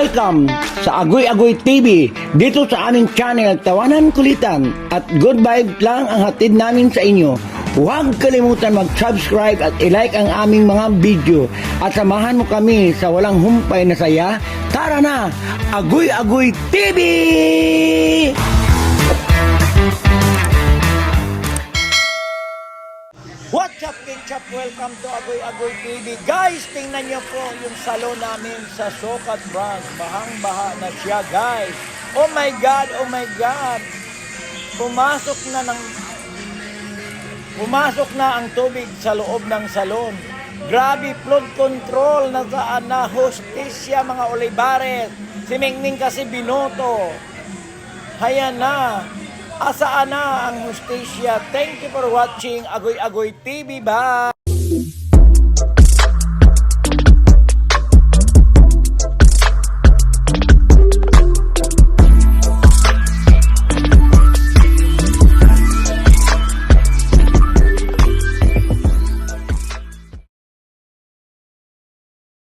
Welcome sa Agoy Agoy TV. Dito sa aming channel, tawanan kulitan at good vibes lang ang hatid namin sa inyo. Huwag kalimutan mag-subscribe at i-like ang aming mga video. At samahan mo kami sa walang humpay na saya. Tara na! Agoy Agoy TV! What's up, Ketchup? Welcome to Agoy Agoy TV. Guys, tingnan nyo po yung salon namin sa Sukat Branch. Bahang-baha na siya, guys. Oh my God, oh my God. Pumasok na ang tubig sa loob ng salon. Grabe, flood control na saan na hostesya, mga Olivares. Si Mingming kasi binoto. Hayan na. Asaan na ang hostesya? Thank you for watching Agoy Agoy TV. Bye!